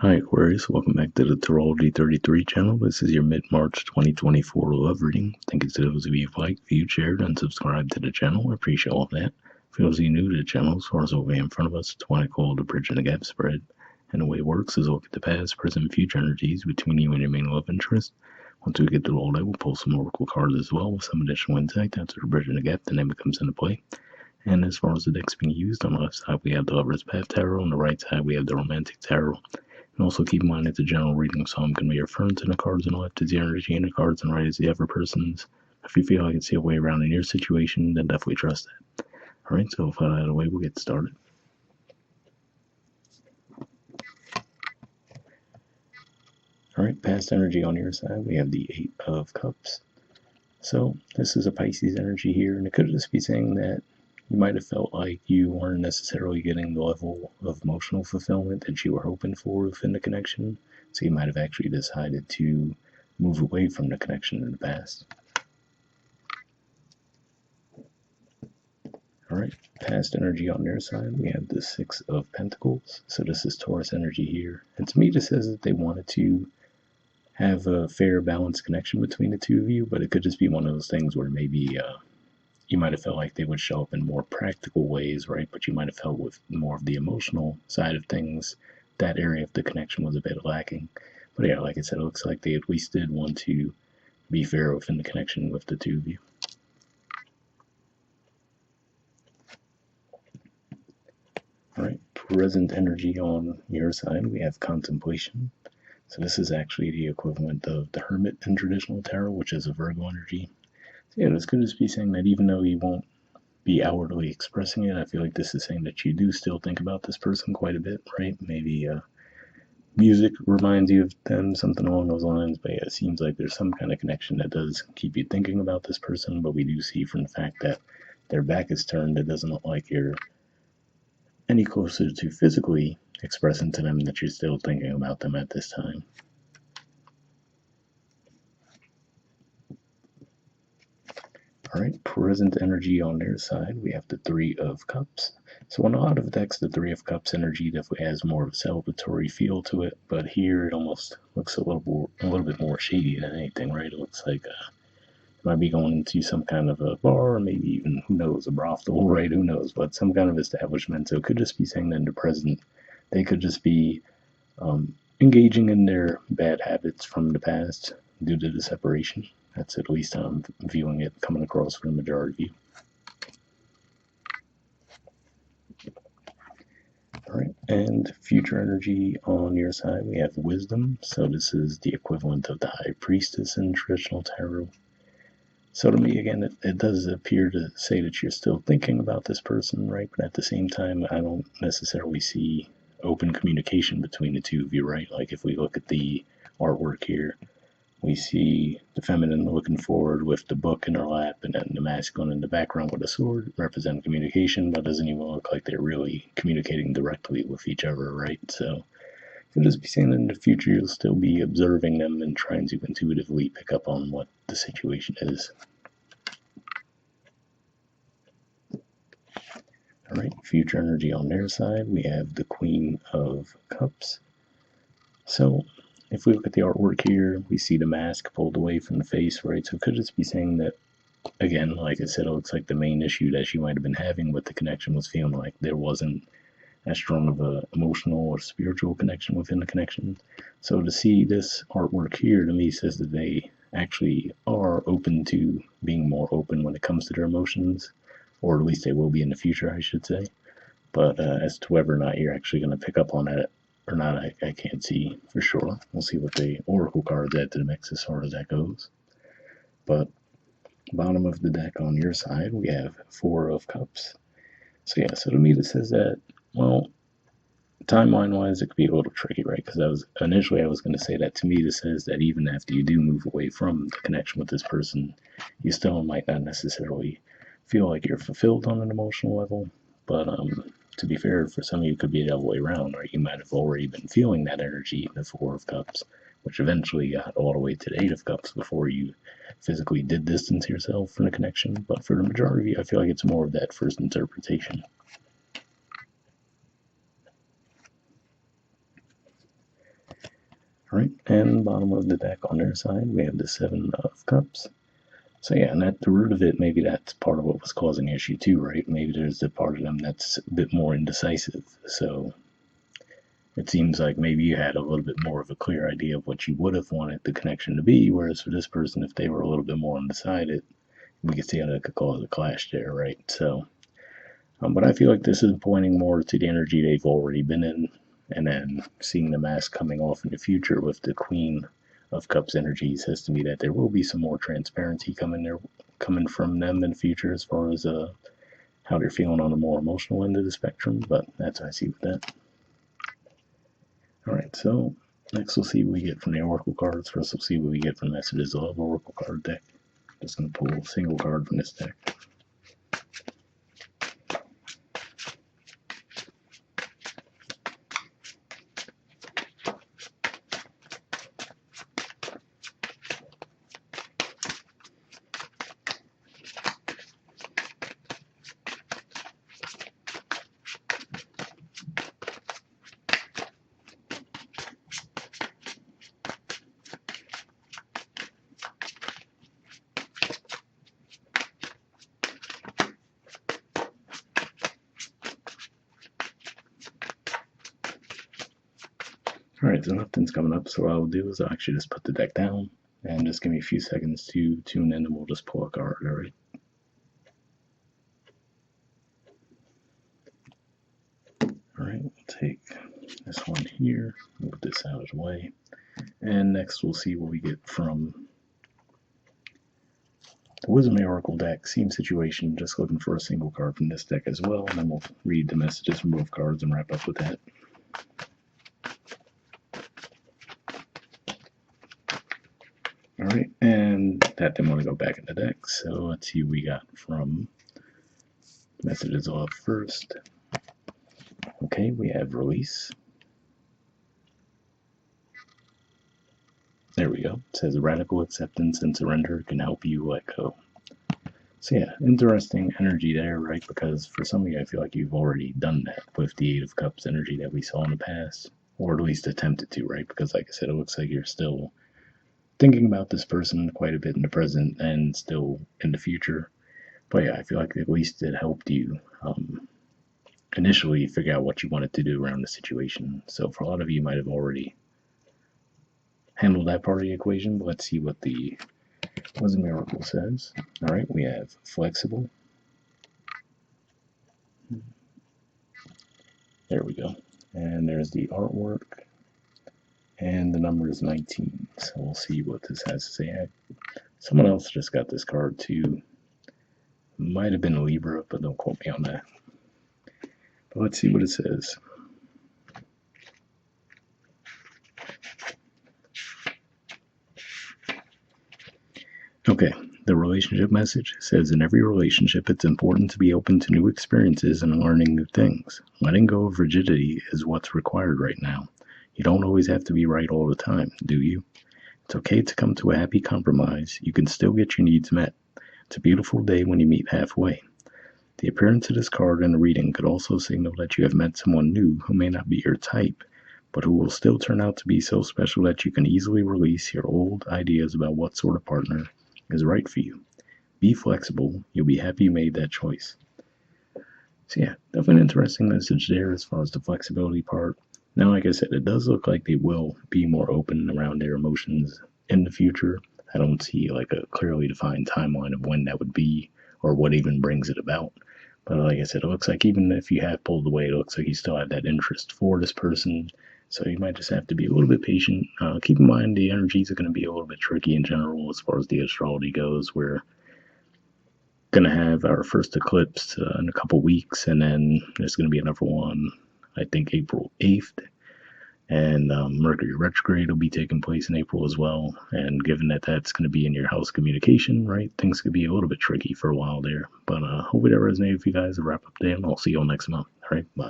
Hi Aquarius, welcome back to the Astrology 33 channel. This is your mid-March 2024 love reading. Thank you to those of you who've liked, viewed, shared, and subscribed to the channel. I appreciate all of that. For those of you new to the channel, as far as over in front of us, it's what I call the bridge and the gap spread. And the way it works is look at the past, present, and future energies between you and your main love interest. Once we get through all that, we'll pull some oracle cards as well with some additional insight. That's the bridge and the gap, the name comes into play. And as far as the decks being used, on the left side we have the Lover's Path Tarot, on the right side we have the Romantic Tarot. And also keep in mind it's a general reading, so I'm going to be referring to the cards on the left as the energy and the cards on the right as the other person's. If you feel I can see a way around in your situation, then definitely trust that. Alright, so with that out of the way, we'll get started. Alright, past energy on your side, we have the Eight of Cups. So this is a Pisces energy here, and it could just be saying that you might have felt like you weren't necessarily getting the level of emotional fulfillment that you were hoping for within the connection. So you might have actually decided to move away from the connection in the past. Alright, past energy on their side, we have the Six of Pentacles. So this is Taurus energy here. And to me, this says that they wanted to have a fair, balanced connection between the two of you, but it could just be one of those things where maybe you might have felt like they would show up in more practical ways, right? But you might have felt with more of the emotional side of things, that area of the connection was a bit lacking. But yeah, like I said, it looks like they at least did want to be fair within the connection with the two of you. Alright, present energy on your side, we have contemplation. So this is actually the equivalent of the Hermit in traditional tarot, which is a Virgo energy. So yeah, this could just be saying that even though you won't be outwardly expressing it, I feel like this is saying that you do still think about this person quite a bit, right? Maybe music reminds you of them, something along those lines. But yeah, it seems like there's some kind of connection that does keep you thinking about this person. But we do see from the fact that their back is turned, it doesn't look like you're any closer to physically expressing to them that you're still thinking about them at this time. Alright, present energy on their side, we have the Three of Cups. So on a lot of decks, the Three of Cups energy definitely has more of a celebratory feel to it, but here it almost looks a little bit more shady than anything, right? It looks like you might be going into some kind of a bar, or maybe even, who knows, a brothel, right? Who knows, but some kind of establishment. So it could just be saying that in the present, they could just be engaging in their bad habits from the past due to the separation. That's at least how I'm viewing it coming across for the majority of you. Alright, and future energy on your side, we have wisdom. So this is the equivalent of the High Priestess in traditional tarot. So to me, again, it does appear to say that you're still thinking about this person, right? But at the same time, I don't necessarily see open communication between the two of you, right? Like if we look at the artwork here, we see the feminine looking forward with the book in her lap, and then the masculine in the background with a sword, representing communication, but doesn't even look like they're really communicating directly with each other, right? So it could just be saying that in the future you'll still be observing them and trying to intuitively pick up on what the situation is. Alright, future energy on their side, we have the Queen of Cups. So if we look at the artwork here, we see the mask pulled away from the face, right? So it could just be saying that, again, like I said, it looks like the main issue that she might have been having with the connection was feeling like there wasn't as strong of a emotional or spiritual connection within the connection. So to see this artwork here, to me, says that they actually are open to being more open when it comes to their emotions, or at least they will be in the future, I should say. But as to whether or not you're actually going to pick up on that or not, I can't see for sure. We'll see what the oracle cards add to the mix as far as that goes. But bottom of the deck on your side, we have Four of Cups. So yeah, so to me this says that, well, timeline-wise, it could be a little tricky, right? Because I was going to say that to me this says that even after you do move away from the connection with this person, you still might not necessarily feel like you're fulfilled on an emotional level. But to be fair, for some of you, it could be the other way around, right? You might have already been feeling that energy, the Four of Cups, which eventually got all the way to the Eight of Cups before you physically did distance yourself from the connection. But for the majority, I feel like it's more of that first interpretation. Alright, and bottom of the deck on their side, we have the Seven of Cups. So yeah, and at the root of it, maybe that's part of what was causing the issue too, right? Maybe there's the part of them that's a bit more indecisive. So it seems like maybe you had a little bit more of a clear idea of what you would have wanted the connection to be, whereas for this person, if they were a little bit more undecided, we could see how that could cause a clash there, right? So, but I feel like this is pointing more to the energy they've already been in, and then seeing the mask coming off in the future with the Queen of Cups energy says to me that there will be some more transparency coming from them in the future as far as how they're feeling on the more emotional end of the spectrum. But that's what I see with that. All right, so next we'll see what we get from the Oracle cards. First, we'll see what we get from Messages of Love Oracle card deck. Just gonna pull a single card from this deck. Alright, so nothing's coming up, so what I'll do is I'll actually just put the deck down and just give me a few seconds to tune in and we'll just pull a card, alright? Alright, we'll take this one here, move this out of the way, and next we'll see what we get from the Wisdom Oracle deck. Same situation, just looking for a single card from this deck as well, and then we'll read the messages from both cards and wrap up with that. Alright, and that didn't want to go back in the deck, so let's see what we got from Messages of Love first. Okay, we have Release. There we go. It says radical acceptance and surrender can help you let go. So yeah, interesting energy there, right? Because for some of you, I feel like you've already done that with the Eight of Cups energy that we saw in the past, or at least attempted to, right? Because like I said, it looks like you're still thinking about this person quite a bit in the present and still in the future. But yeah, I feel like at least it helped you initially figure out what you wanted to do around the situation. So for a lot of you, might have already handled that part of the equation. But let's see what the Wisdom Oracle says. All right, we have flexible. There we go. And there's the artwork. And the number is 19. So we'll see what this has to say. Someone else just got this card too. Might have been a Libra, but don't quote me on that. But let's see what it says. Okay, the relationship message says in every relationship it's important to be open to new experiences and learning new things. Letting go of rigidity is what's required right now. You don't always have to be right all the time, do you? It's okay to come to a happy compromise. You can still get your needs met. It's a beautiful day when you meet halfway. The appearance of this card in a reading could also signal that you have met someone new who may not be your type, but who will still turn out to be so special that you can easily release your old ideas about what sort of partner is right for you. Be flexible. You'll be happy you made that choice. So yeah, definitely an interesting message there as far as the flexibility part. Now, like I said, it does look like they will be more open around their emotions in the future. I don't see like a clearly defined timeline of when that would be or what even brings it about. But like I said, it looks like even if you have pulled away, it looks like you still have that interest for this person. So you might just have to be a little bit patient. Keep in mind the energies are going to be a little bit tricky in general as far as the astrology goes. We're going to have our first eclipse in a couple weeks, and then there's going to be another one, I think, April 8th. And Mercury retrograde will be taking place in April as well. And given that that's going to be in your house communication, right, things could be a little bit tricky for a while there. But hopefully that resonated with you guys. A wrap up there, and I'll see you all next month. All right, bye.